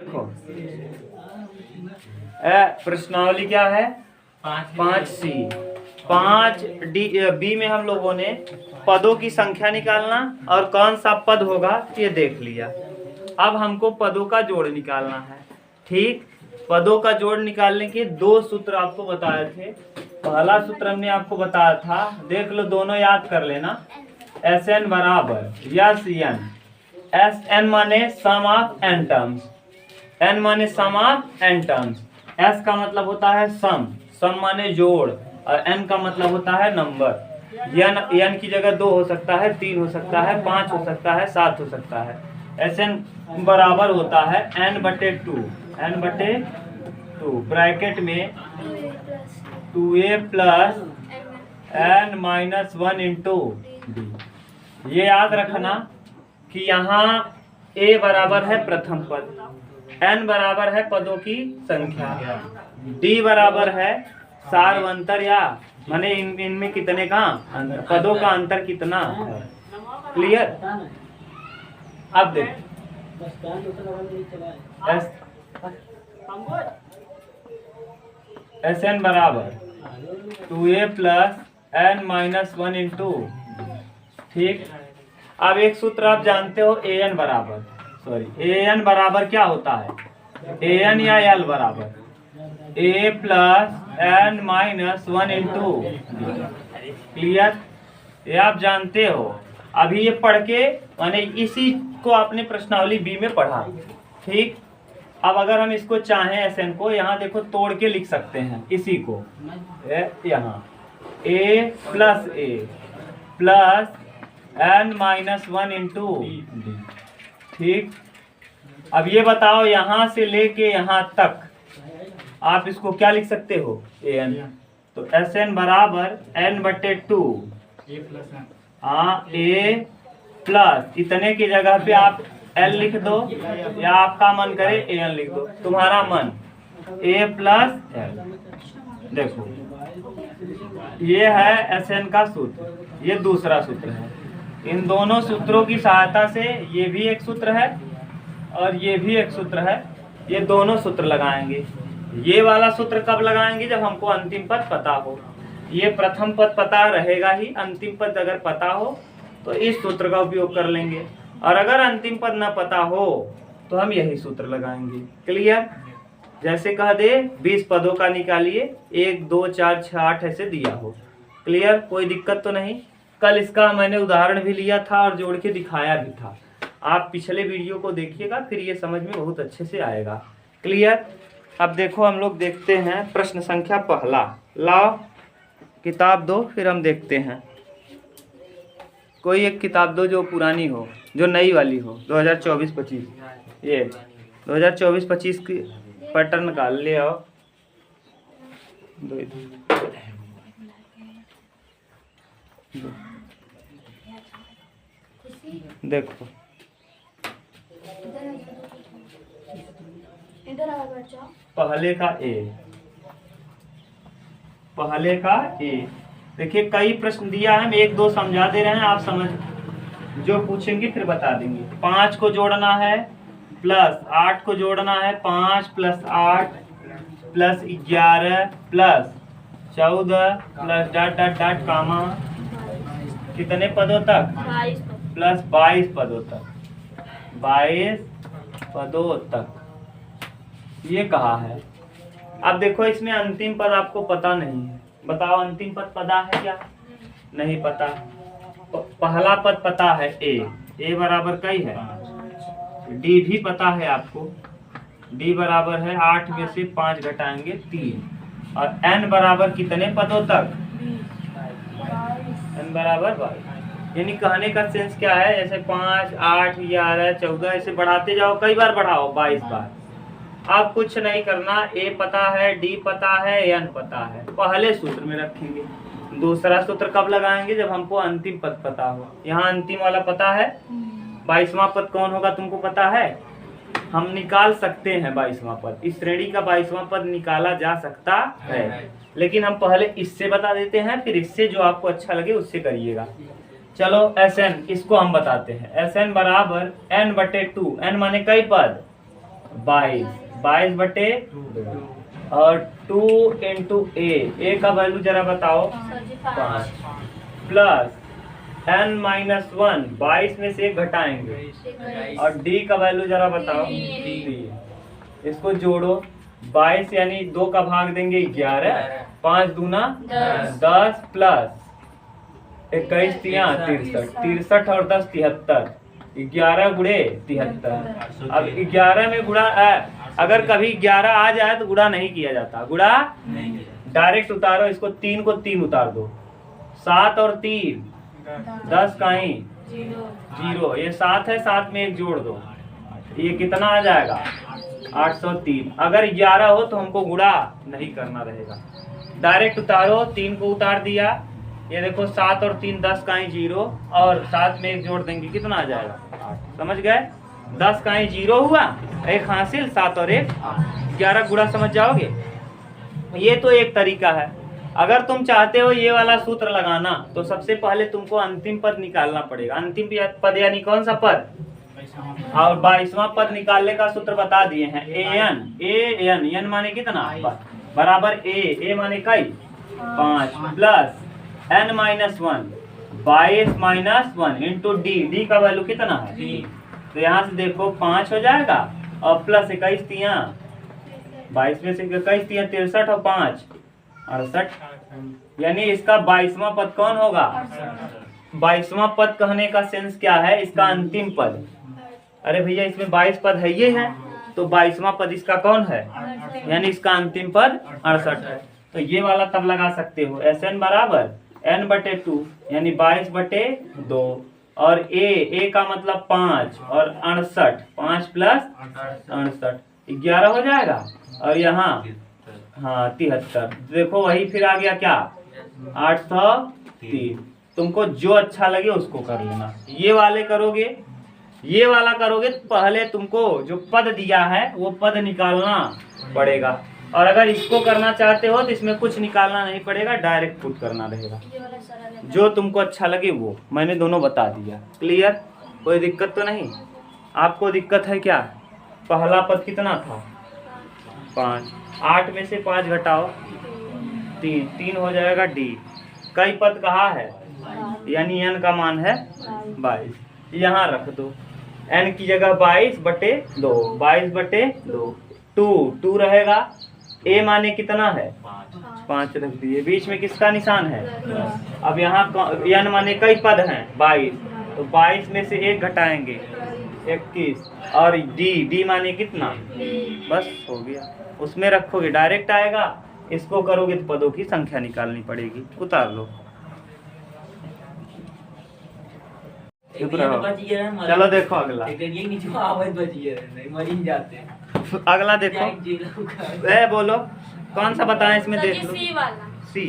देखो प्रश्नावली क्या है 5C। 5D बी में हम लोगों ने पदों की संख्या निकालना और कौन सा पद होगा ये देख लिया। अब हमको पदों का जोड़ निकालना है। ठीक, पदों का जोड़ निकालने के दो सूत्र आपको बताए थे। पहला सूत्र हमने आपको बताया था, देख लो, दोनों याद कर लेना। Sn बराबर यस एन, Sn माने सम ऑफ एन टर्म्स, n माने सम ऑफ एन टर्म्स। s का मतलब होता है सम, सम माने जोड़, और n का मतलब होता है नंबर। n की जगह 2 हो सकता है, 3 हो सकता है, 5 हो सकता है, 7 हो सकता है। Sn बराबर होता है n/2, n/2 ब्रैकेट में 2a plus n-1 into d। ये याद रखना कि यहाँ a बराबर है प्रथम पद, n बराबर है पदों की संख्या, d बराबर है सार्वंतर या माने इनमें कितने का अंतर, पदों का अंतर कितना है। क्लियर। अब देखो Sn बराबर 2a प्लस n-1 इंटू। ठीक, अब एक सूत्र आप जानते हो, an बराबर क्या होता है, an या l बराबर a plus n-1 into. Clear, ये आप जानते हो। अभी ये पढ़ के माने इसी को आपने प्रश्नावली बी में पढ़ा। ठीक, अब अगर हम इसको चाहें Sn को, यहाँ देखो तोड़ के लिख सकते हैं इसी को, यहाँ a plus n-1 into d। ठीक, अब ये बताओ यहाँ से लेके यहाँ तक आप इसको क्या लिख सकते हो, an। तो Sn बराबर n/2 a प्लस इतने की जगह पे आप l लिख दो, या आपका मन करे an लिख दो, तुम्हारा मन, a प्लस l। देखो ये है Sn का सूत्र, ये दूसरा सूत्र है। इन दोनों सूत्रों की सहायता से ये भी एक सूत्र है और ये भी एक सूत्र है, ये दोनों सूत्र लगाएंगे। ये वाला सूत्र कब लगाएंगे, जब हमको अंतिम पद पता हो। ये प्रथम पद पता रहेगा ही, अंतिम पद अगर पता हो तो इस सूत्र का उपयोग कर लेंगे, और अगर अंतिम पद ना पता हो तो हम यही सूत्र लगाएंगे। क्लियर। जैसे कह दे 20 पदों का निकालिए, 1 2 4 6 8 ऐसे दिया हो। क्लियर, कोई दिक्कत तो नहीं। कल इसका मैंने उदाहरण भी लिया था और जोड़ के दिखाया भी था, आप पिछले वीडियो को देखिएगा, फिर ये समझ में बहुत अच्छे से आएगा। क्लियर। अब देखो हम लोग देखते हैं प्रश्न संख्या पहला। लाओ किताब दो, फिर हम देखते हैं। कोई एक किताब दो जो पुरानी हो, जो नई वाली हो, 2024-25। ये 2024-25 की पैटर्न निकाल ले आओ। देखो पहले का ए, देखिए कई प्रश्न दिया है, हम 1 2 समझा दे रहे हैं, आप समझ जो पूछेंगे फिर बता देंगे। 5 को जोड़ना है प्लस 8 को जोड़ना है, 5 plus 8 plus 11 plus 14 plus dot dot dot comma, कितने पदों तक, प्लस 22 पदों तक, 22 पदों तक ये कहा है। अब देखो इसमें अंतिम पद आपको पता नहीं है, बताओ अंतिम पद पता है क्या, नहीं पता। पहला पद पता है a बराबर कई है, d भी पता है आपको, d बराबर है 8 में से 5 घटाएंगे 3, और n बराबर कितने पदों तक, n बराबर 22। यानी कहने का सेंस क्या है, जैसे 5 8 11 14 ऐसे बढ़ाते जाओ, कई बार बढ़ाओ, 22 बार। अब कुछ नहीं करना, a पता है, d पता है, n पता है, पहले सूत्र में रखेंगे। दूसरा सूत्र कब लगाएंगे, जब हमको अंतिम पद पता हो। यहाँ अंतिम वाला पता है, 22वां पद कौन होगा तुमको पता है, हम निकाल सकते हैं 22वां पद, इस श्रेणी का 22वां पद निकाला जा सकता है, लेकिन हम पहले इससे बता देते हैं, फिर इससे जो आपको अच्छा लगे उससे करिएगा। चलो Sn, इसको हम बताते हैं। Sn बराबर n/2, n माने कई पद, 22, 22 बटे 2 और 2 इंटू ए का वैल्यू जरा बताओ 5 प्लस n-1, 22 में से 1 घटाएंगे और डी का वैल्यू जरा बताओ 3। इसको जोड़ो 22 यानी 2 का भाग देंगे 11, 5 दूना 10 प्लस 21 तिया 63, 63 और 10 73, 11 गुणे 73। अब 11 में गुणा अगर कभी 11 आ जाए तो गुणा नहीं किया जाता, गुणा डायरेक्ट उतारो, इसको 3 को 3 उतार दो, 7 और 3 10 कहीं 0, ये 7 है, 7 में 1 जोड़ दो, ये कितना आ जाएगा 803। अगर 11 हो तो हमको गुणा नहीं करना रहेगा, डायरेक्ट उतारो, 3 को उतार दिया, ये देखो 7 और 3 10 कहीं 0 और 7 में 1 जोड़ देंगे, कितना आ जाएगा 8। समझ गए, 10 कहीं 0 हुआ, 1 हासिल, 7 और 1 11 गुणा, समझ जाओगे। ये तो एक तरीका है। अगर तुम चाहते हो ये वाला सूत्र लगाना तो सबसे पहले तुमको अंतिम पद निकालना पड़ेगा। अंतिम पद यानी कौन सा पद, और 22वां पद निकालने का सूत्र बता दिए हैं। एन माने कितना बराबर ए माने कई 5 प्लस n-1, 22 - 1 इंटू डी का वैल्यू कितना है, तो यहाँ से देखो 5 हो जाएगा और प्लस 21 तिया 22 में से 21 तिया 63 और 5 68, यानी इसका 22वां पद कौन होगा। 22वां पद कहने का सेंस क्या है, इसका अंतिम पद। अरे भैया इसमें 22 पद है, ये है तो 22वां पद इसका कौन है, यानी इसका अंतिम पद 68 है। तो ये वाला तब लगा सकते हो, Sn बराबर n/2 यानी 22 बटे 2 और ए का मतलब 5 और 68, 5 प्लस 68 11 हो जाएगा और यहाँ हाँ 73। देखो वही फिर आ गया क्या 803। तुमको जो अच्छा लगे उसको कर लेना। ये वाले करोगे, ये वाला करोगे तो पहले तुमको जो पद दिया है वो पद निकालना पड़ेगा, और अगर इसको करना चाहते हो तो इसमें कुछ निकालना नहीं पड़ेगा, डायरेक्ट पुट करना रहेगा। जो तुमको अच्छा लगे वो, मैंने दोनों बता दिया। क्लियर, कोई दिक्कत तो नहीं। आपको दिक्कत है क्या, पहला पद कितना था 5, 8 में से 5 घटाओ 3 हो जाएगा डी। कई पद कहा है, यानी n का मान है 22, यहाँ रख दो, n की जगह 22 बटे 2, 22 बटे 2 2 रहेगा। a माने कितना है 5 रख दिए, बीच में किसका निशान है। अब यहाँ n माने कई पद हैं 22, तो 22 में से 1 घटाएंगे 21 और डी माने कितना, बस हो गया। उसमें रखोगे डायरेक्ट आएगा, इसको करोगे तो पदों की संख्या निकालनी पड़ेगी। उतार लो, चलो देखो अगला। अगला देखो, बोलो कौन सा बताएं इसमें, देख लो सी।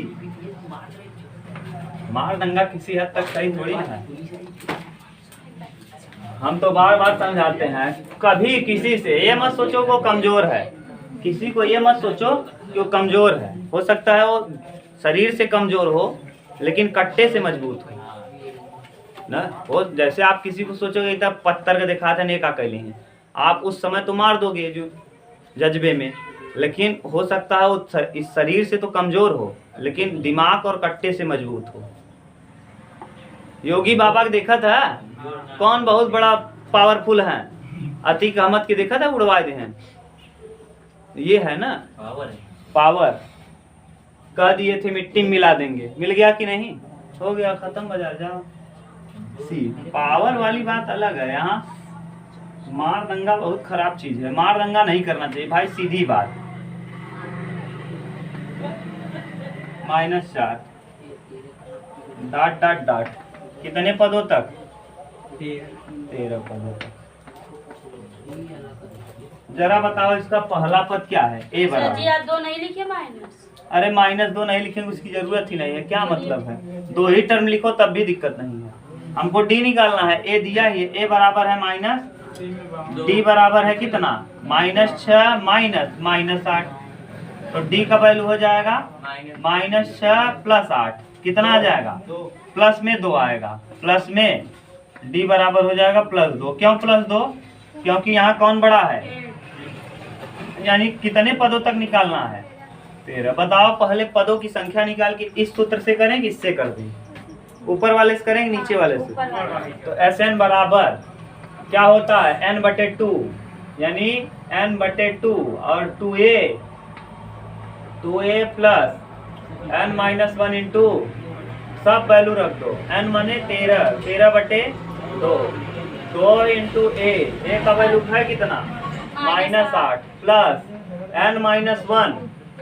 मार दंगा किसी हद तक सही थोड़ी है, हम तो बार बार समझाते हैं। कभी किसी से ये मत सोचो वो कमजोर है, किसी को ये मत सोचो कि वो कमजोर है। हो सकता है वो शरीर से कमजोर हो लेकिन कट्टे से मजबूत हो ना। वो जैसे आप किसी को सोचोगे इतना पत्थर का दिखा था नेका कैले हैं, आप उस समय तो मार दोगे जो जज्बे में, लेकिन हो सकता है वो इस शरीर से तो कमजोर हो लेकिन दिमाग और कट्टे से मजबूत हो। योगी बाबा को देखा था, कौन बहुत बड़ा पावरफुल है, अतीक अहमद के देखा था, उड़वा दे हैं। ये है ना पावर, कह दिए थे मिट्टी में मिला देंगे, मिल गया कि नहीं, हो गया खत्म, बाजार जाओ। सी पावर वाली बात अलग है, यहाँ मार दंगा बहुत खराब चीज है, मार दंगा नहीं करना चाहिए भाई, सीधी बात। -4 डॉट डॉट डॉट कितने पदों तक, 13 पदों तक। जरा बताओ इसका पहला पद क्या है, ए बराबर। जी आप 2 नहीं लिखे माइनस, अरे -2 नहीं लिखेंगे, उसकी जरूरत ही नहीं है, क्या मतलब है, 2 ही टर्म लिखो तब भी दिक्कत नहीं है। हमको डी निकालना है, ए दिया ही, ए बराबर है माइनस, डी बराबर है कितना -6 माइनस 8, तो डी का वैल्यू हो जाएगा -6 + 8, कितना आ जाएगा, प्लस में 2 आएगा, प्लस में डी बराबर हो जाएगा +2। क्यों +2, क्योंकि यहाँ कौन बड़ा है, यानी कितने पदों तक निकालना है? 13। बताओ पहले पदों की संख्या निकाल के इस सूत्र से करें कि इससे कर दें? ऊपर वाले से करेंगे नीचे वाले से? तो Sn बराबर क्या होता है? n/2 यानी n/2 और 2a प्लस n-1 इंटू सब वैल्यू रख दो। n माने 13, 13/2, 2 इंटू a का वैल्यू है कितना? -8 plus n-1,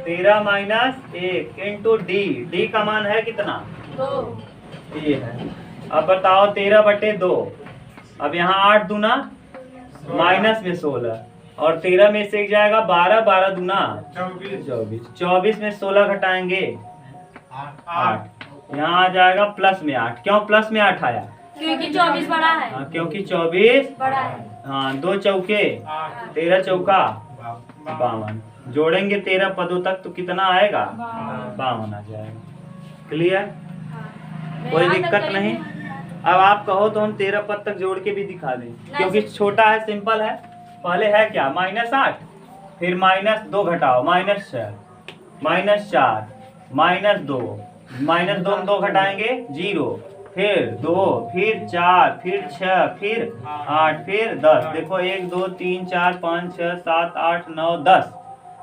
13 minus 1 into d का मान है कितना? 2। ये है। अब बताओ 13/2। अब यहाँ 8 दूना माइनस में 16 और 13 में से जाएगा 12, 12 दूना 24, 24 में 16 घटाएंगे 8, यहाँ आ जाएगा प्लस में 8। क्यों प्लस में 8 आया? क्योंकि 24 बड़ा है। हाँ, क्योंकि 24 बड़ा है। हाँ, 2 चौके 13 चौका 52। जोड़ेंगे 13 पदों तक तो कितना आएगा? 52 आ जाएगा। क्लियर? कोई दिक्कत नहीं। अब आप कहो तो हम 13 पद तक जोड़ के भी दिखा दें, क्योंकि छोटा है, सिंपल है। पहले है क्या? -8, फिर -2 घटाओ -6, -4, -2, -2 में 2 घटाएंगे 0, फिर 2, फिर 4, फिर 6, फिर 8, फिर 10। देखो 1 2 3 4 5 6 7 8 9 10,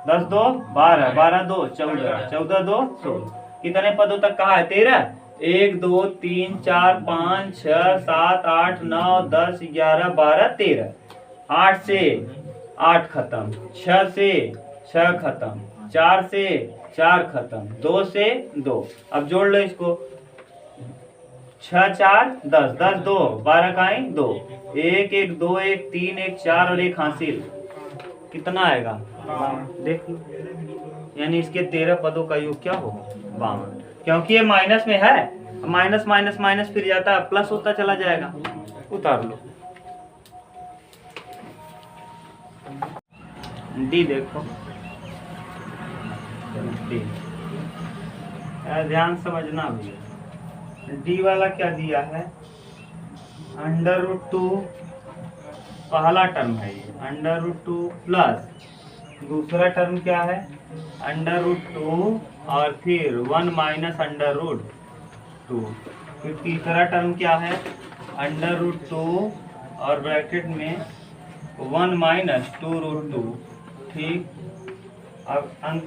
10 2 12, 12 2 14, 14 2 16। कितने पदों तक कहा है? 13। 1 2 3 4 5 6 7 8 9 10 11 12 13। 8 से 8 खत्म, 6 से 6 खत्म, 4 से 4 खत्म, 2 से 2। अब जोड़ लो इसको। 6 4 10, 10 2 12 का 2, 1 1 2 1 3 1 4 और 1 हासिल। कितना आएगा? देख लो। यानी इसके 13 पदों का योग क्या होगा? 52। क्योंकि ये माइनस में है, माइनस माइनस माइनस फिर जाता है, प्लस होता चला जाएगा। उतार लो। डी देखो, डी ध्यान समझना भैया। डी वाला क्या दिया है? √2 पहला टर्म है ये, √2 प्लस दूसरा टर्म क्या है? √2 और फिर 1 माइनस √2। फिर तीसरा टर्म क्या है? √2 और ब्रैकेट में 1 माइनस 2√2। ठीक। अब अंक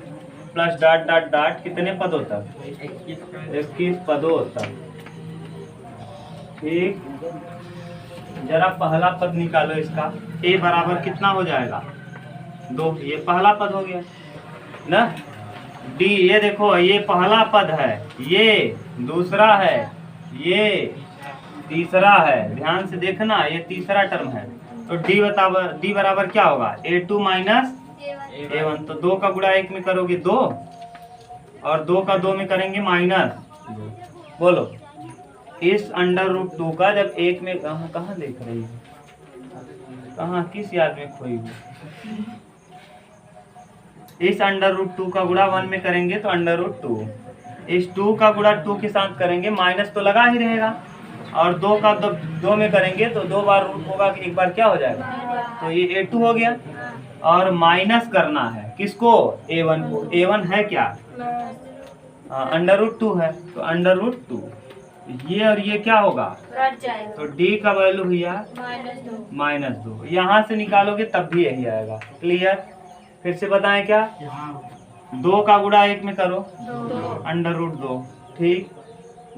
प्लस डॉट डॉट डॉट कितने पदों तक? 21 पदों तक। ठीक। जरा पहला पद निकालो इसका। a बराबर कितना हो जाएगा? 2। ये पहला पद हो गया ना। d ये देखो, ये पहला पद है, ये दूसरा है, ये तीसरा है। ध्यान से देखना, ये तीसरा टर्म है। तो d बराबर क्या होगा? a2 minus a1। तो 2 का गुणा 1 में करोगे 2 और 2 का 2 में करेंगे -2। बोलो, इस √2 का जब 1 में कहाँ देख रही है? कहाँ, किस याद में खोई हुई? इस √2 का गुणा 1 में करेंगे तो √2, इस 2 का गुणा 2 के साथ करेंगे, माइनस तो लगा ही रहेगा, और 2 का 2 में करेंगे तो 2 बार रूट होगा, एक बार क्या हो जाएगा? तो ये a2 हो गया। और माइनस करना है किसको? a1 को। a1 है क्या? √2 है, तो √2 ये और ये क्या होगा? तो d का वैल्यू भैया -2। यहाँ से निकालोगे तब भी यही आएगा। क्लियर? फिर से बताएं क्या? 2 का गुणा 1 में करो √2। ठीक।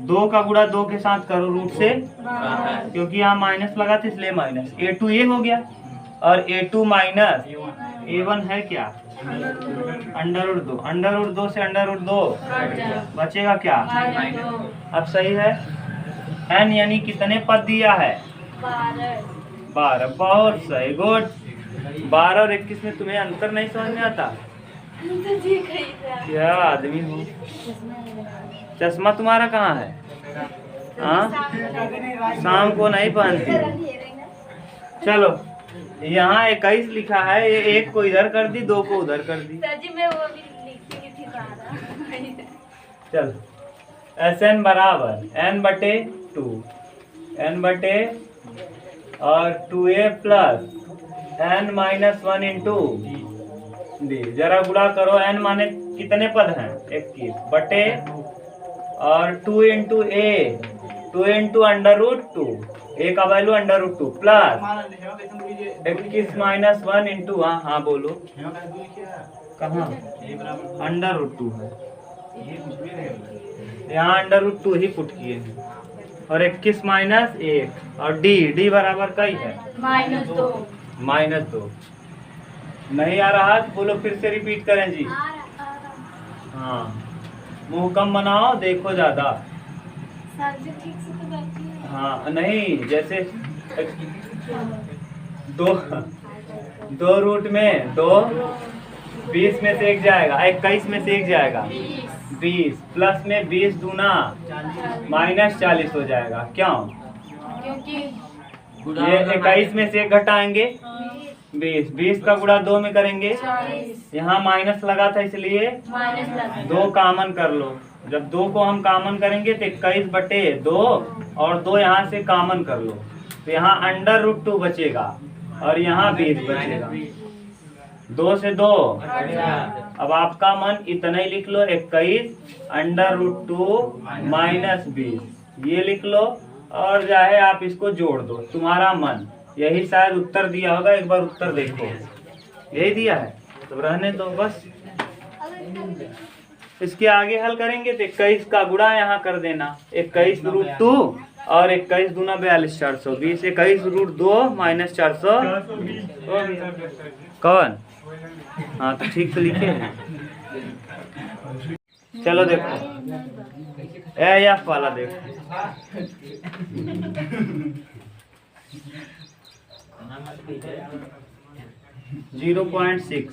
2 का गुणा 2 के साथ करो रूट से, क्योंकि यहाँ माइनस लगा था इसलिए माइनस। a2 ये हो गया, और a2 माइनस a1 है क्या? √2। √2 से √2 बचेगा क्या? अब सही है। n यानी कितने पद दिया है? 12। बहुत सही, गुड। 12 और 21 में तुम्हें अंतर नहीं समझ में आता? क्या आदमी हो। चश्मा तुम्हारा कहाँ है? हाँ, शाम को नहीं पहनती। चलो, यहाँ 21 लिखा है, ये 1 को इधर कर दी, 2 को उधर कर दी। सर जी मैं वो भी लिखी थी। चलो, Sn बराबर n/2, n/, और 2a plus n-1 into B. जरा गुणा करो, n माने कितने पद हैं? 21 बटे और 2 into A, 2 into under root 2, A का value under root 2 plus 21 minus 1 into, हाँ बोलो कहाँ अंडर रूट 2 है, यहाँ अंडर रूट 2 ही पुट किए हैं। और 21 माइनस 1 और डी बराबर कई है? -2। नहीं आ रहा तो बोलो, फिर से रिपीट करें जी। हाँ मुंह कम बनाओ, देखो ज्यादा। हाँ नहीं, जैसे दो रूट में 2, 20 में से एक जाएगा, 21 में से एक जाएगा 20, प्लस में 20 दूना -40 हो जाएगा। क्यों? ये 21 में से एक घटाएंगे 20 का गुणा 2 में करेंगे, यहाँ माइनस लगा था इसलिए 2 कामन कर लो। जब 2 को हम कामन करेंगे तो 21 बटे 2 और 2 यहाँ से कामन कर लो, तो यहाँ अंडर रूट 2 बचेगा और यहाँ 20 बचेगा। 2 से 2, अब आपका मन इतना ही लिख लो, 21 अंडर रूट 2 माइनस 20 ये लिख लो, और चाहे आप इसको जोड़ दो, तुम्हारा मन। यही शायद उत्तर दिया होगा, एक बार उत्तर देखो, यही दिया है तो रहने दो बस। इसके आगे हल करेंगे तो 21 का गुणा यहाँ कर देना, 21 रूट 2 और 21 दूना 42, 420, 21 रूट 2 माइनस 400 कौन? हाँ तो ठीक तो लिखे हैं। चलो देखो एफ वाला देखो, 0.6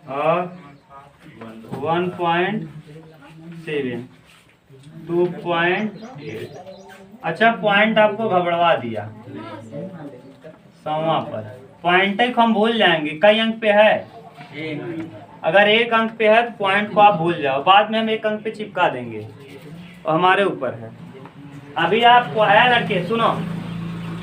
और 1.7, 2.8। अच्छा पॉइंट आपको घबड़वा दिया, 100वां पर पॉइंट ही हम भूल जाएंगे। कई अंक पे है? अगर 1 अंक पे है तो पॉइंट को आप भूल जाओ, बाद में हम 1 अंक पे चिपका देंगे, और हमारे ऊपर है। अभी आपको आया लड़के सुनो,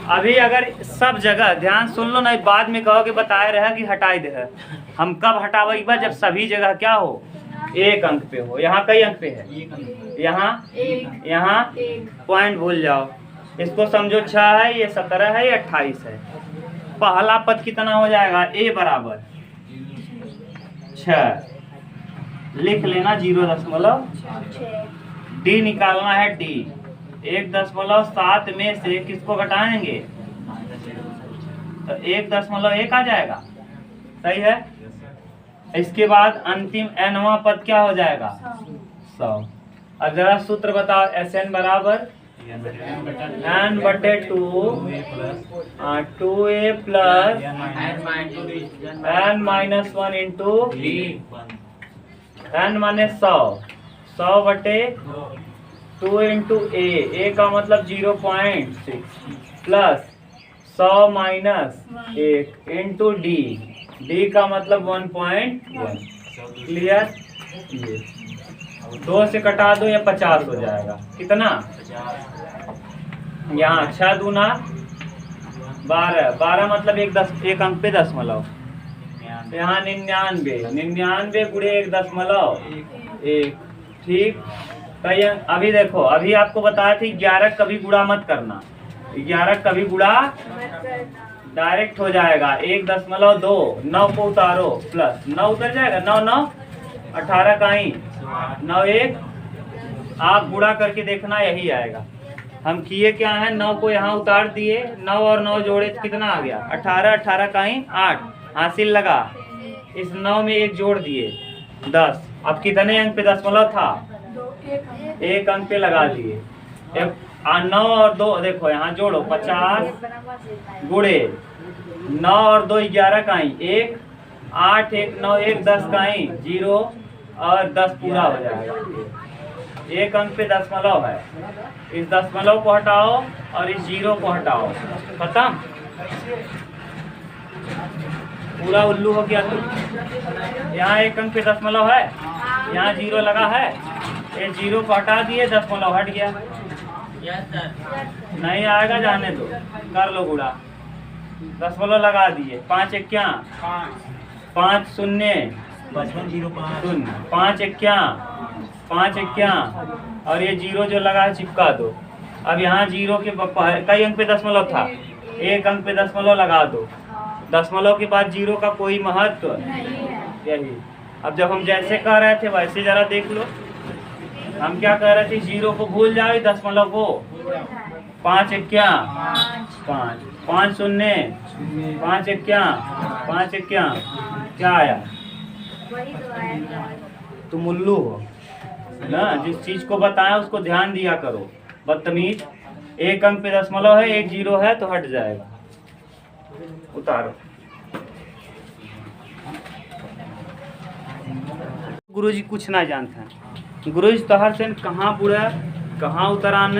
अभी अगर सब जगह ध्यान सुन लो, नहीं बाद में कहोगे बताए रहा कि हटाई दे है। हम कब हटावेगा? जब सभी जगह क्या हो? 1 अंक पे हो। यहाँ कई अंक पे है? यहाँ पॉइंट भूल जाओ। इसको समझो 6 है, ये 17 है, ये 28 है। पहला पद कितना हो जाएगा? a बराबर 6 लिख लेना, 0.6। d निकालना है, d 1.7 में से किसको घटाएंगे? तो 1.1 आ जाएगा, सही है। इसके बाद अंतिम nवां पद क्या हो जाएगा? 100। अब जरा सूत्र बताओ, Sn बराबर n बटे 2a plus n minus 1 into n माने 100 बटे 2 इंटू a का मतलब 0.6 प्लस 100 माइनस 1 इंटू d का मतलब 1.1। क्लियर? 2 से कटा दो, ये 50 हो जाएगा। कितना? यहाँ 6 दूना 12 मतलब 1 अंक पे दशमलव, यहाँ 99 गुणे 1.1। ठीक। कई अभी देखो, अभी आपको बताया थी 11 कभी गुणा मत करना, 11 कभी गुणा डायरेक्ट हो जाएगा। 1.2 9 को उतारो, प्लस 9 उतर जाएगा, 9 9 18 का ही 9 1, आप गुणा करके देखना यही आएगा। हम किए क्या है, 9 को यहाँ उतार दिए, 9 और 9 जोड़े तो कितना आ गया? 18, 18 का ही 8 हासिल लगा, इस 9 में 1 जोड़ दिए 10। अब कितने अंक पे दशमलव था? 1 अंक पे लगा दिए। 9 और 2 देखो यहाँ जोड़ो, 50 गुणे 9 और 2 11 का ही 1, 8 1 9 1 10 का ही 0 और 10 पूरा हो जाएगा। 1 अंक पे दशमलव है, इस दशमलव को हटाओ और इस 0 को हटाओ, खत्म। पूरा उल्लू हो गया। तो यहाँ 1 अंक पे दशमलव है, यहाँ 0 लगा है, ये 0 को हटा दिए, दशमलव हट गया। नहीं आएगा, जाने दो, कर लो गुणा। दशमलव लगा दिए, 5 एक्या 5 शून्य 5 एक्या 5 एक्या, और ये जीरो जो लगा है चिपका दो। अब यहाँ जीरो के कई अंक पे दशमलव था, एक अंक पे दशमलव लगा दो। दशमलव के बाद जीरो का कोई महत्व यही। अब जब हम जैसे कह रहे थे वैसे जरा देख लो, हम क्या कह रहे थे, जीरो को भूल जाओ, दशमलव को 5 एक्या 5 5 शून्य 5 एक्या 5 एक्या, क्या आया? वही तो आया। तुम उल्लू हो ना, जिस चीज को बताया उसको ध्यान दिया करो। बदतमीज, एक अंक पे दशमलव है, एक जीरो है तो हट जाएगा। उतारो। गुरुजी कुछ ना जानते हैं। गुरुजी तोहर से कहाँ बुरा, कहाँ उतरान,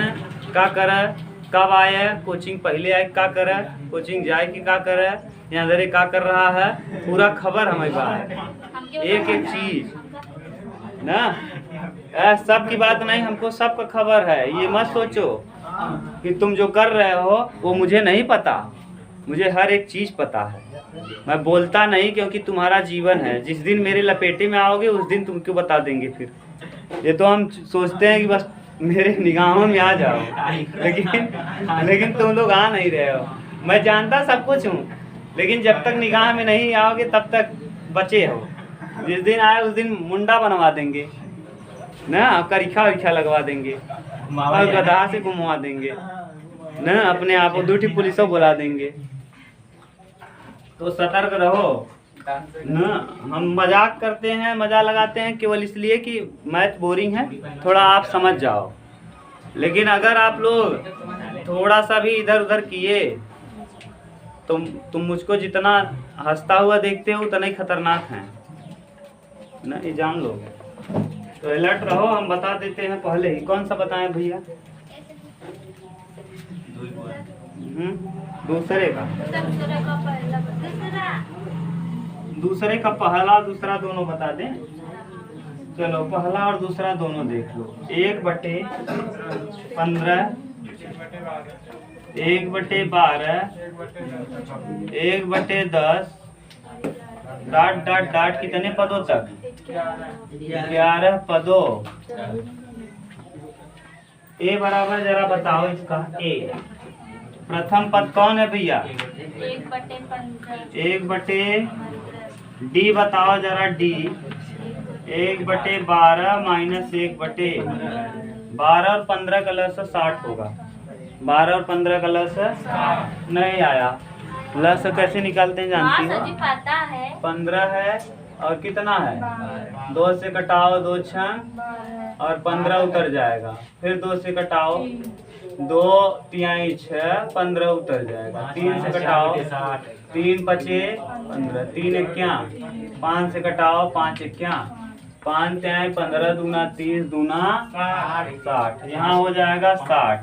का करे, कब आए, कोचिंग पहले आए का करे, कोचिंग जाए कि का करे, यहाँ दरे का कर रहा है, पूरा खबर हमें बात, एक एक चीज ना, सब की बात नहीं, हमको सबका खबर है। ये मत सोचो कि तुम जो कर रहे हो वो मुझे नहीं पता, मुझे हर एक चीज पता है। मैं बोलता नहीं क्योंकि तुम्हारा जीवन है, जिस दिन मेरे लपेटे में आओगे उस दिन तुमको बता देंगे। फिर ये तो हम सोचते हैं कि बस मेरे निगाहों में आ जाओ, लेकिन तुम लोग आ नहीं रहे हो। मैं जानता सब कुछ हूँ, लेकिन जब तक निगाह में नहीं आओगे तब तक बचे हो। जिस दिन आए उस दिन मुंडा बनवा देंगे ना, करीखा वरीखा लगवा देंगे और गधा से घुमवा देंगे ना, अपने आप को दूठी पुलिसों बुला देंगे। तो सतर्क रहो ना। हम मजाक करते हैं, मजा लगाते हैं केवल इसलिए कि मैथ बोरिंग है, थोड़ा आप समझ जाओ। लेकिन अगर आप लोग थोड़ा सा भी इधर उधर किए तो तुम मुझको जितना हंसता हुआ देखते हो उतना ही खतरनाक है ना, ये जान लो। तो अलर्ट रहो। हम बता देते हैं पहले ही। कौन सा बताएं भैया? दूसरे का दूसरा दोनों बता दें। चलो पहला और दूसरा दोनों देख लो। 1/15 1/12 1/10 डाट डाट डाट कितने पदों तक? 11 पदों। ए बराबर जरा बताओ इसका। ए प्रथम पद कौन है भैया? 1/15 डी बताओ जरा। डी 1/12 माइनस 1/12 और 15 का लस 60 होगा। 12 और 15 का लस नहीं आया। लस कैसे निकालते हैं जानती हो? पता है। 15 है और कितना है? 2 से कटाओ 2 छंग और 15 उतर जाएगा। फिर 2 से कटाओ 2 तिहाई 6 15 उतर जाएगा। 3 से कटाओ 3 पचे 15 3 एक्या 5 से कटाओ 5 एक्या 5 तिहाई 15 दूना 30 दूना 60। यहाँ हो जाएगा 60।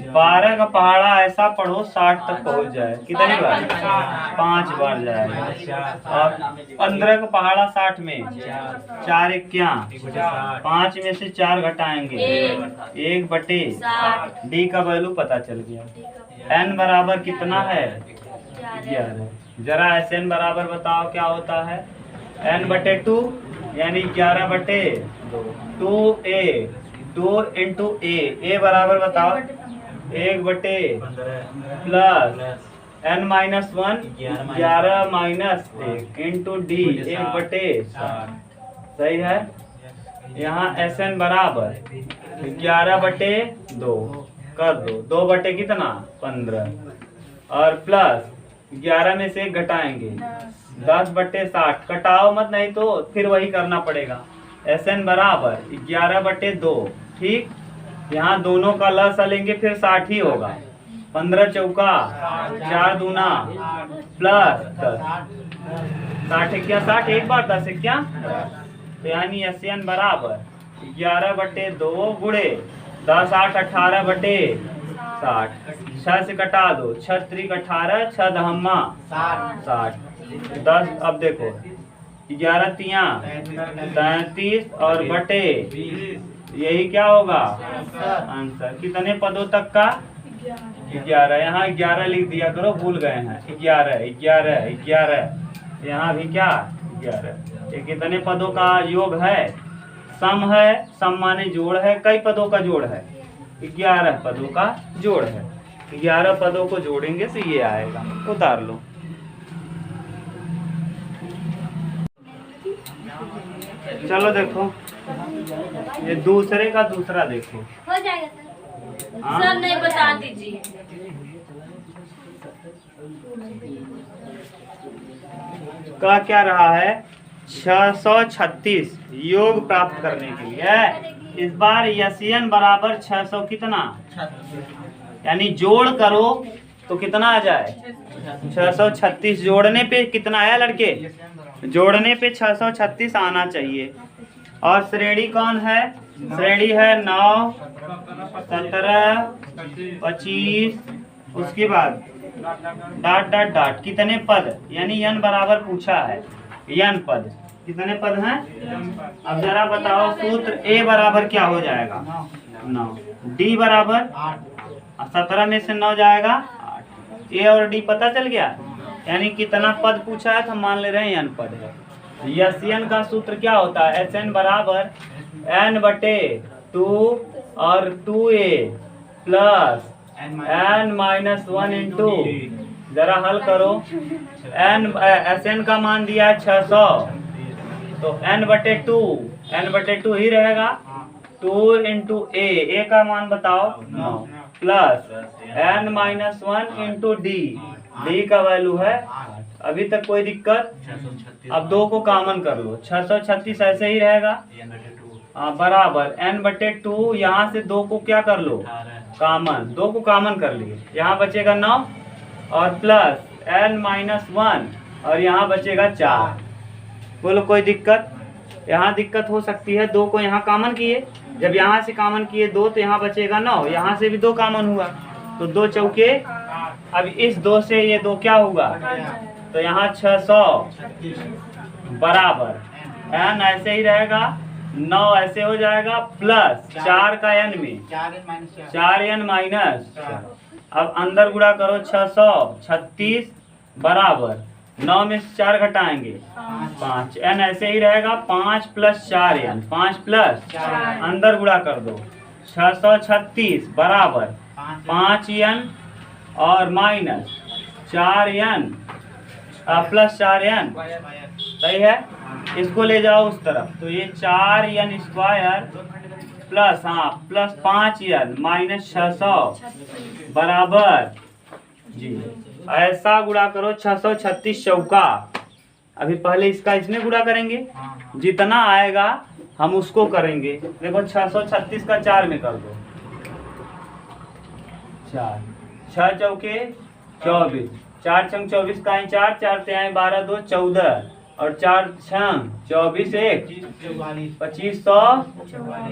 12 का पहाड़ा ऐसा पढ़ो 60 तक पहुँच जाए। कितनी बार? 5 बार जाएगा। और 15 का पहाड़ा 60 में 4 एक्या 5 में से 4 घटाएंगे 1/60। डी का वैल्यू पता चल गया। एन बराबर कितना है? 11। जरा एस एन बराबर बताओ क्या होता है? n/2 यानी 11/2 2a 2 इंटू ए बराबर बताओ 1/+ n-1 11 माइनस 1 इंटू डी 1/60। सही है। यहाँ एस एन बराबर 11/2 कर दो 2 कितना 15 और प्लस 11 में से 1 घटाएंगे 10/60। कटाओ मत नहीं तो फिर वही करना पड़ेगा। एस एन बराबर 11/2। ठीक, यहाँ दोनों का लस लेंगे फिर 60 ही होगा। 15 चौका 4 दूना प्लस 10 60 क्या 60 एक बार 10 क्या, तो यानी एस एन बराबर 11/2 गुणे 10 8 18/60। 6 से कटा दो 6 त्रिक 18 6 दहम्मा 60। 10 अब देखो 11 तिया 33 और बटे यही क्या होगा आंसर। कितने पदों तक का? 11, यहाँ 11 लिख दिया करो, भूल गए हैं। 11 11 11, यहाँ भी क्या 11। ये कितने पदों का योग है? सम है, सम माने जोड़ है, कई पदों का जोड़ है, 11 पदों का जोड़ है। 11 पदों को जोड़ेंगे तो ये आएगा, उतार लो। चलो देखो, ये दूसरे का दूसरा देखो। हो जाएगा सर। हाँ? सर नहीं बता दीजिए। का क्या रहा है? 636 योग प्राप्त करने के लिए इस बार यसियन बराबर 600 कितना, यानी जोड़ करो तो कितना आ जाए? 636। जोड़ने पे कितना आया लड़के? जोड़ने पे 636 आना चाहिए। और श्रेणी कौन है? श्रेणी है 9 17 25, उसके बाद डॉट डॉट डॉट कितने पद, यानी n बराबर पूछा है, n पद कितने पद हैं? अब जरा बताओ सूत्र। a बराबर क्या हो जाएगा? 9। d बराबर 17 में से 9 जाएगा 8। a और d पता चल गया, यानी कितना पद पूछा है तो हम मान ले रहे हैं n पद है। यसियन का सूत्र क्या होता है? Sn बराबर n/2 और 2a प्लस n-1 इंटू, जरा हल करो। Sn का मान दिया है 600, तो n/2 ही रहेगा। 2 इंटू a का मान बताओ 9 प्लस n-1 इंटू d का वैल्यू है। अभी तक कोई दिक्कत? अब 2 को कॉमन कर लो, 636 ऐसे ही रहेगा बराबर n/2। यहाँ से 2 को क्या कर लो? कॉमन। 2 को कॉमन कर लिए, यहाँ बचेगा 9 और प्लस n-1 और यहाँ बचेगा 4। बोलो कोई दिक्कत? यहाँ दिक्कत हो सकती है। 2 को यहाँ कॉमन किए, जब यहाँ से कॉमन किए 2 तो यहाँ बचेगा 9, यहाँ से भी 2 कॉमन हुआ तो 2 चौके। अब इस 2 से ये 2 क्या होगा? तो यहाँ 600 बराबर n ऐसे ही रहेगा, 9 ऐसे हो जाएगा प्लस 4 का n में 4n माइनस। अब अंदर गुणा करो, 636 बराबर 9 में से 4 घटाएंगे 5, n ऐसे ही रहेगा 5 प्लस 4n, 5 प्लस अंदर गुणा कर दो। 636 बराबर 5n और माइनस 4n प्लस 4n, सही है। इसको ले जाओ उस तरफ, तो ये 4n square plus plus 5n minus 600 बराबर जी। ऐसा गुणा करो 636 चौका। अभी पहले इसका इसमें गुणा करेंगे, जितना आएगा हम उसको करेंगे। देखो 636 का 4 में कर दो, 4 6 चौके 24, 4 छंग 24 का 4, 4 से आए 12 2 14 और 4 छंग 24 1 2500।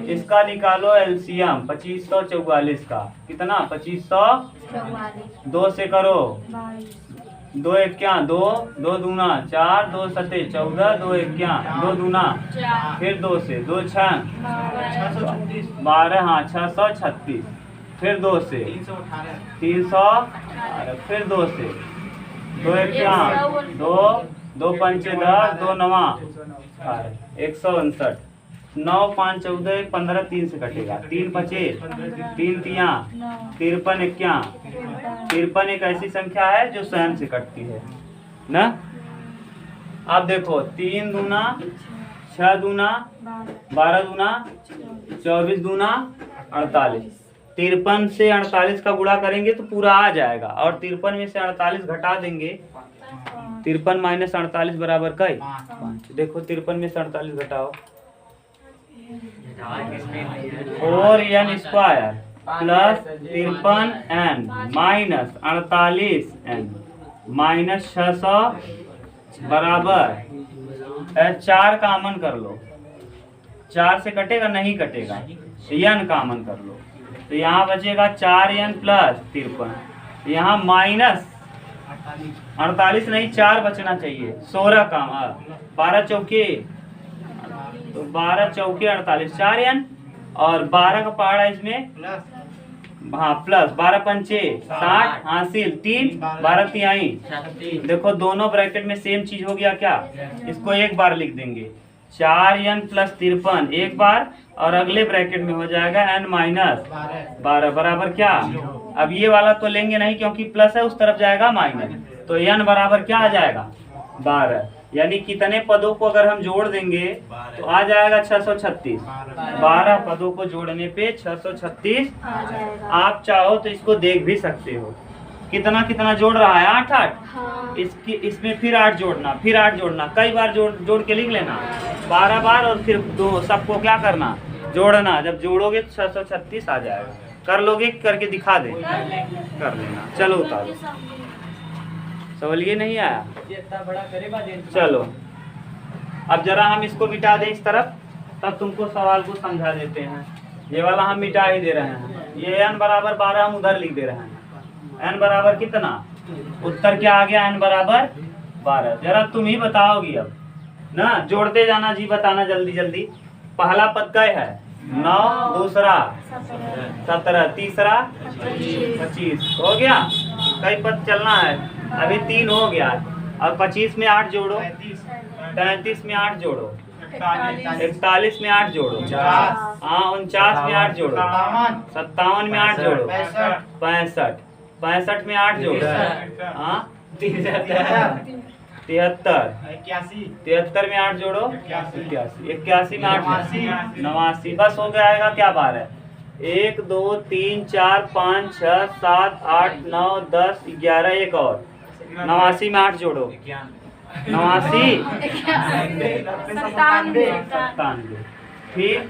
इसका निकालो एलसीएम 2544 का कितना? 2500। 2 से करो, 2 1 क्या 2, 2 दूना 4, 2 सते 14, 2 1 क्या 2 दूना, फिर 2 से 2 छंग 12, 636, फिर 2 से 300, फिर 2 से 2 1 क्या 2, 2 पंचे 10, 2 9 159, 9 5 14 15, 3 से कटेगा, 3 5 3 तिया 53 क्या 53 एक ऐसी संख्या है जो स्वयं से कटती है ना। अब देखो 3 दूना 6 दूना 12 दूना 24 दूना 48, 53 से 48 का गुणा करेंगे तो पूरा आ जाएगा, और 53 में से 48 घटा देंगे, 53 माइनस 48 बराबर कई 5। देखो 53 में से 48 घटाओ, 4n square plus 53n minus 48n minus 600 बराबर 4 कॉमन कर लो। 4 से कटेगा? नहीं कटेगा, n कॉमन कर लो, तो यहाँ बचेगा 4n प्लस 53, यहाँ माइनस 48 नहीं 4 बचना चाहिए, 16 का 12 चौके, तो 12 चौके 48, 4n और 12 का पहाड़ा इसमें हाँ प्लस 12 पंचे 60 हासिल 3 12 तिहाई। देखो दोनों ब्रैकेट में सेम चीज हो गया क्या, इसको एक बार लिख देंगे 4n प्लस 53 एक बार, और अगले ब्रैकेट में हो जाएगा n माइनस 12 बराबर क्या। अब ये वाला तो लेंगे नहीं क्योंकि प्लस है, उस तरफ जाएगा माइनस, तो n बराबर क्या आ जाएगा 12। यानी कितने पदों को अगर हम जोड़ देंगे तो आ जाएगा 636। 12 पदों को जोड़ने पे 636 आप चाहो तो इसको देख भी सकते हो कितना कितना जोड़ रहा है 8 8। हाँ। इसकी इसमें फिर 8 जोड़ना, फिर 8 जोड़ना, कई बार जोड़ के लिख लेना 12 बार, और फिर दो सबको क्या करना जोड़ना। जब जोड़ोगे तो 636 आ जाएगा। कर लोगे करके दिखा दे, कर लेना। चलो उतारो, सवाल ये नहीं आया। चलो अब जरा हम इसको मिटा दें इस तरफ, तब तुमको सवाल को समझा देते हैं। ये वाला हम मिटा ही दे रहे हैं। ये n बराबर 12 हम उधर लिख दे रहे हैं। n बराबर कितना, उत्तर क्या आ गया, n बराबर 12। जरा तुम ही बताओगी अब ना, जोड़ते जाना जी, बताना जल्दी जल्दी। पहला पद क्या है 9, दूसरा 17, तीसरा 25 हो गया। कई पद चलना है, अभी 3 हो गया। अब 25 में 8 जोड़ो, 33 में 8 जोड़ो, 41 में 8 जोड़ो, हाँ 49 में 8 जोड़ो, 57 में 8 जोड़ो, 65 में 8 जोड़ो, हाँ 73 में 8 जोड़ो, 81 में 8 89। बस हो जाएगा क्या बार है 1 2 3 4 5 6 7 8 9 10 11 एक और 89 में 8 जोड़ो, 89 97। फिर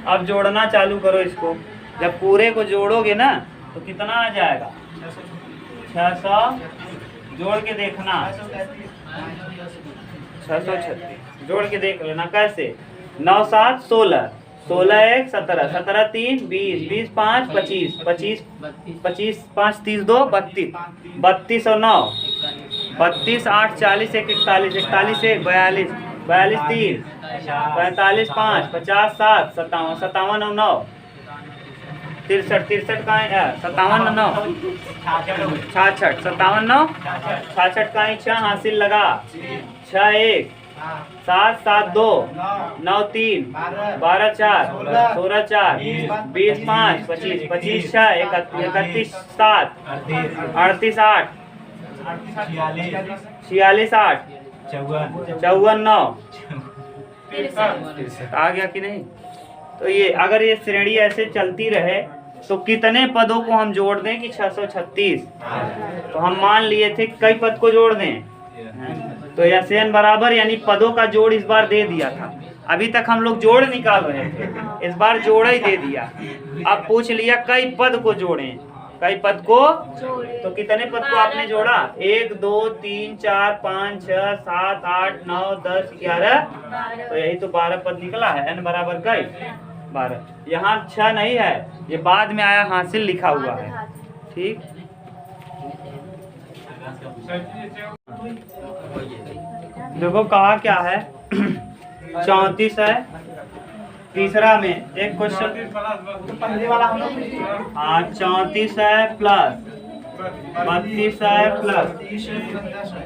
अब जोड़ना चालू करो इसको। जब पूरे को जोड़ोगे ना तो कितना आ जाएगा 600। जोड़ के देखना 636 जोड़ के देख लेना कैसे। 9 7 16, 16 1 17, 17 3 20, 20 5 25, 25 25 5 30 2 32, 32 और 9 32 8 40 1 41, 41 1 42, 42 3 45 5 50 7 57, 57 और 9 63 का 57 9 66 57 9 66 का 6 हासिल लगा 6 1 7 7 2 9 3 12 4 16 4 20 5 25 25 6 31 7 38 8 46 8 54 9 आ गया कि नहीं। तो ये अगर ये श्रेणी ऐसे चलती रहे तो कितने पदों को हम जोड़ दें कि 636। तो हम मान लिए थे कई पद को जोड़ दें, तो n बराबर यानी पदों का जोड़ इस बार दे दिया था। अभी तक हम लोग जोड़ निकाल रहे थे, इस बार जोड़ ही दे दिया। अब पूछ लिया कई पद को जोड़ें, कई पद को, तो कितने पद को आपने जोड़ा 1 2 3 4 5 6 7 8 9 10 11, तो यही तो 12 पद निकला है। n बराबर कई 12। यहाँ 6 नहीं है, ये बाद में आया हासिल लिखा हुआ है। ठीक, देखो कहा क्या है 34 है। तीसरा में एक क्वेश्चन, हाँ 34 है प्लस 32 है प्लस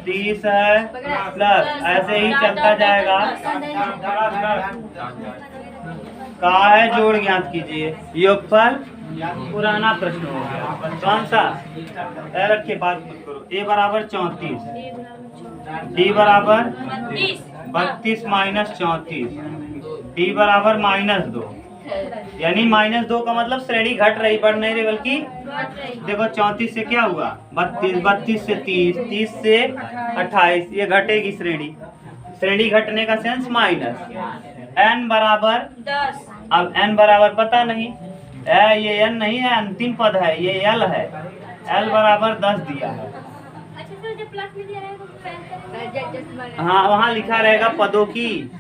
30 है प्लस, ऐसे ही चलता जाएगा। कहा है जोड़ ज्ञात कीजिए। योगफल पुराना प्रश्न हो गया, कौन सा रखे बात मत करो। a बराबर 34, d बराबर 32 माइनस 34, d बराबर -2। यानी -2 का मतलब श्रेणी घट रही, बढ़ नहीं रही, बल्कि देखो 34 से क्या हुआ 32, 32 से 30, 30 से 28, ये घटेगी श्रेणी। श्रेणी घटने का सेंस माइनस। n बराबर 10। अब n बराबर पता नहीं, ये n नहीं है, अंतिम पद है, ये l है। l बराबर 10 दिया है। अच्छा सर, जब प्लस में दिया रहेगा तो हाँ वहाँ लिखा रहेगा पदों की।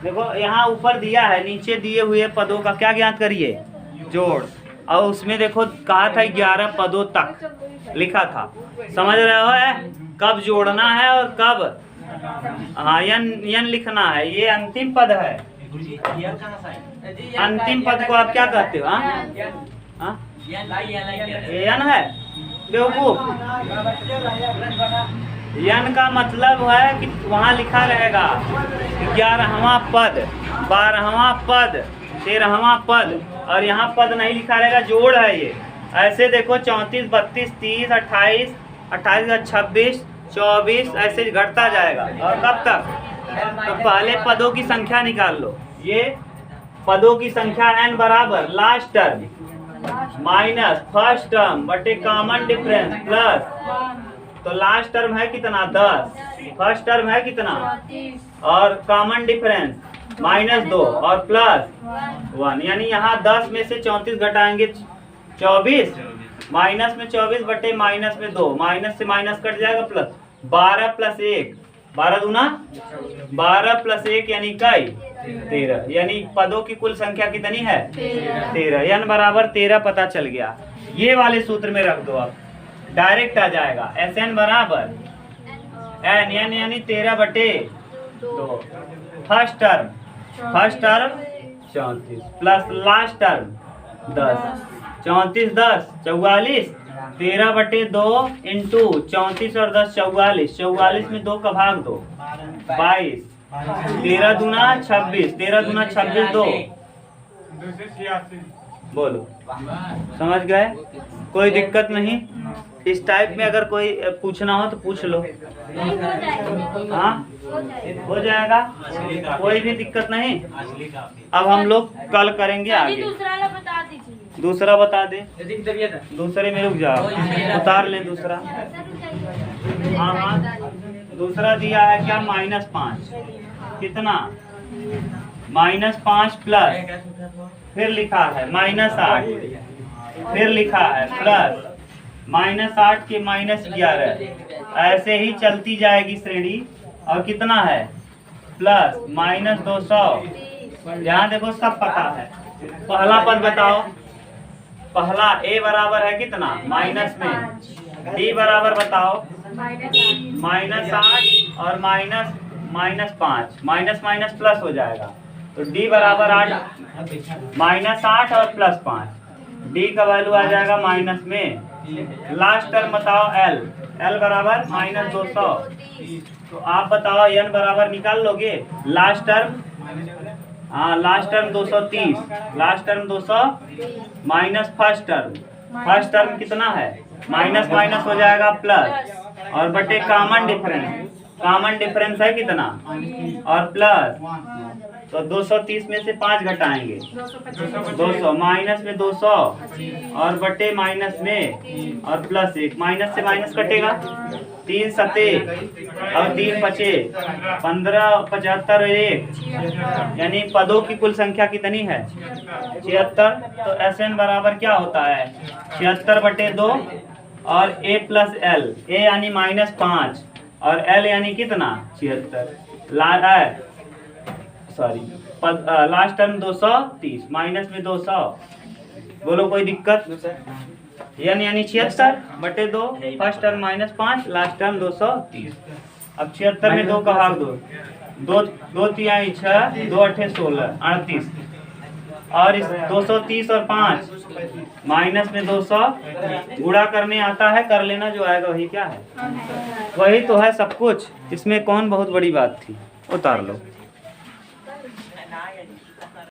देखो यहाँ ऊपर दिया है, नीचे दिए हुए पदों का क्या ज्ञात करिए जोड़। और उसमें देखो कहा था 11 पदों तक लिखा था। समझ रहे हो है कब जोड़ना है और कब, हाँ यन लिखना है। ये अंतिम पद है। अंतिम पद को आप क्या कहते हो, हाँ एन है बेवकूफ। एन का मतलब है कि वहाँ लिखा रहेगा 11वां पद, 12वां पद, 13वां पद, और यहाँ पद नहीं लिखा रहेगा, जोड़ है ये। ऐसे देखो 34, 32, 30, 28, 28 26, 24 ऐसे घटता जाएगा। और कब तक? तो पहले पदों की संख्या निकाल लो। ये पदों की संख्या n बराबर last term minus first term बटे कॉमन डिफरेंस प्लस, तो लास्ट टर्म है कितना 10, फर्स्ट टर्म है कितना, और कॉमन डिफरेंस -2 और +1, यानी यहाँ 10 में से 34 घटाएंगे 24, माइनस में 24 बटे माइनस में 2, माइनस से माइनस कट जाएगा प्लस 12 + 1, 12 दूना 12 + 1 यानी कई 13, यानी पदों की कुल संख्या कितनी है 13। n बराबर 13 पता चल गया। ये वाले सूत्र में रख दो, अब डायरेक्ट आ जाएगा। Sn बराबर n यानी 13 बटे 2, first term 34 plus last term 10, 34 10 44, 13 बटे 2 इंटू 34 और 10 44, 44 में 2 का भाग दो 22, 13 दूना 26, 13 दूना 26 2, बोलो समझ गए? कोई दिक्कत नहीं? इस टाइप में अगर कोई पूछना हो तो पूछ लो। हाँ हो जाएगा, कोई भी दिक्कत नहीं। अब हम लोग कल करेंगे आगे। दूसरा बता दे, दूसरे में रुक जाओ, उतार लें दूसरा। हाँ हाँ, दूसरा दिया है क्या -5, कितना -5 प्लस, फिर लिखा है -8, फिर लिखा है प्लस -8 के -11, ऐसे ही चलती जाएगी श्रेणी। और कितना है प्लस -200, यहाँ देखो सब पता है। पहला पद बताओ, पहला a बराबर है कितना माइनस में, d बराबर बताओ -8 और -5, माइनस माइनस प्लस हो जाएगा, तो d बराबर 8, -8 और +5, d का वैल्यू आ जाएगा माइनस में। लास्ट टर्म बताओ l बराबर -200, तो आप बताओ n बराबर निकाल लोगे। लास्ट टर्म, हाँ last term 230, last term 200 minus first term कितना है, माइनस माइनस हो जाएगा प्लस, और बटे कॉमन डिफरेंस है कितना और प्लस, तो 230 में से 5 घटाएंगे 200, माइनस में 200 और बटे माइनस में और +1, माइनस से माइनस कटेगा, 3 सते और 3 पचे 15, 75 1, यानी पदों की कुल संख्या कितनी है 76। तो Sn बराबर क्या होता है 76 बटे 2 और a + l, a यानी -5 और l यानी कितना 76। लास्ट टर्म 230, माइनस में 200, बोलो कोई दिक्कत? n यानी 76 बटे 2, फर्स्ट टर्म -5, लास्ट टर्म 230। अब 76 में 2 का भाग दो, 2 तिहाई 6, 2 8 16 38, और इस 230 और 5 माइनस में 200 गुणा करने आता है, कर लेना, जो आएगा वही क्या है, वही तो है सब कुछ। इसमें कौन बहुत बड़ी बात थी, उतार लो।